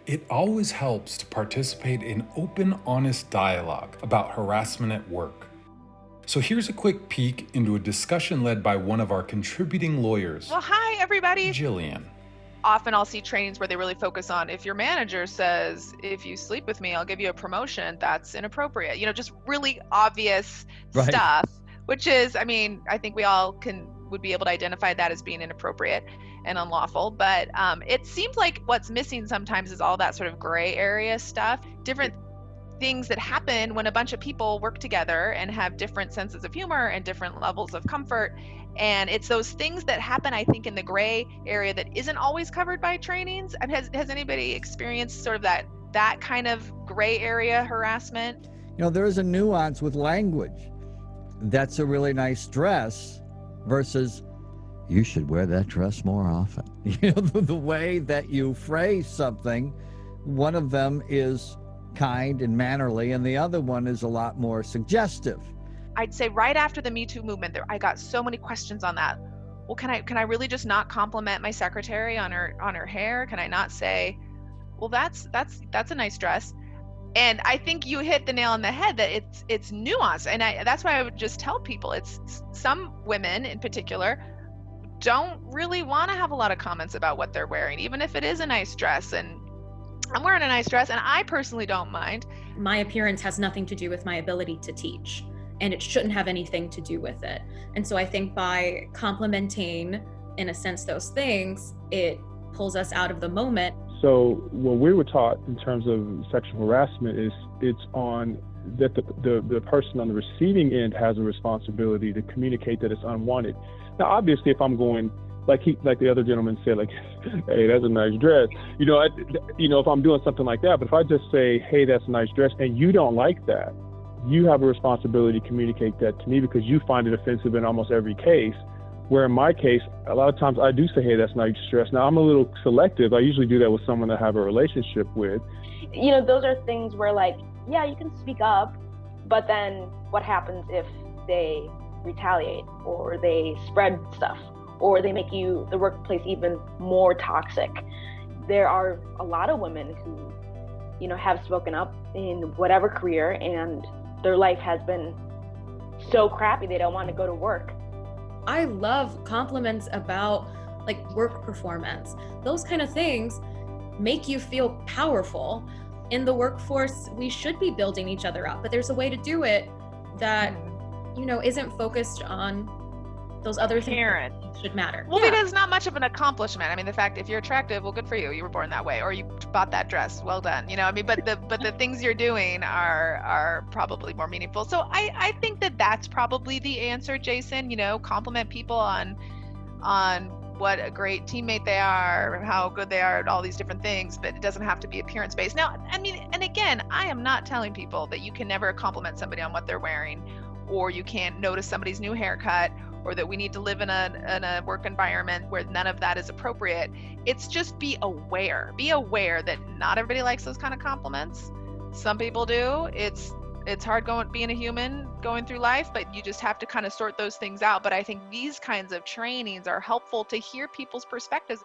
It always helps to participate in open, honest dialogue about harassment at work. So here's a quick peek into a discussion led by one of our contributing lawyers, Well, hi, everybody. Jillian. Often I'll see trainings where they really focus on if your manager says, if you sleep with me, I'll give you a promotion, that's inappropriate. Just really obvious Right. stuff, which is, I think we all would be able to identify that as being inappropriate and unlawful. But it seems like what's missing sometimes is all that sort of gray area stuff, different things that happen when a bunch of people work together and have different senses of humor and different levels of comfort. And it's those things that happen, I think, in the gray area that isn't always covered by trainings. Has anybody experienced sort of that kind of gray area harassment? There is a nuance with language. That's a really nice dress versus you should wear that dress more often. The way that you phrase something, one of them is kind and mannerly, and the other one is a lot more suggestive. I'd say right after the Me Too movement, I got so many questions on that. Well, can I really just not compliment my secretary on her hair? Can I not say, well, that's a nice dress? And I think you hit the nail on the head that it's nuance, and that's why I would just tell people it's some women in particular don't really want to have a lot of comments about what they're wearing, even if it is a nice dress. And I'm wearing a nice dress, and I personally don't mind. My appearance has nothing to do with my ability to teach, and it shouldn't have anything to do with it. And so I think by complimenting, in a sense, those things, it pulls us out of the moment. So what we were taught in terms of sexual harassment is it's on that the person on the receiving end has a responsibility to communicate that it's unwanted. Now, obviously, if I'm going like the other gentleman said, like, hey, that's a nice dress. If I'm doing something like that, but if I just say, hey, that's a nice dress, and you don't like that, you have a responsibility to communicate that to me because you find it offensive in almost every case. Where in my case, a lot of times I do say, hey, that's a nice dress. Now, I'm a little selective. I usually do that with someone that I have a relationship with. Those are things where, like, yeah, you can speak up, but then what happens if they retaliate or they spread stuff or they make the workplace even more toxic? There are a lot of women who, have spoken up in whatever career, and their life has been so crappy they don't want to go to work. I love compliments about like work performance. Those kind of things make you feel powerful. In the workforce, we should be building each other up, but there's a way to do it that, isn't focused on those other things that should matter. Well, because it's not much of an accomplishment. The fact, if you're attractive, well, good for you. You were born that way, or you bought that dress. Well done. But the things you're doing are probably more meaningful. So I think that's probably the answer, Jason. Compliment people on what a great teammate they are, how good they are at all these different things, but it doesn't have to be appearance based. Now, and again, I am not telling people that you can never compliment somebody on what they're wearing, or you can't notice somebody's new haircut, or that we need to live in a work environment where none of that is appropriate. It's just be aware that not everybody likes those kind of compliments. Some people do. It's hard being a human going through life, but you just have to kind of sort those things out. But I think these kinds of trainings are helpful to hear people's perspectives.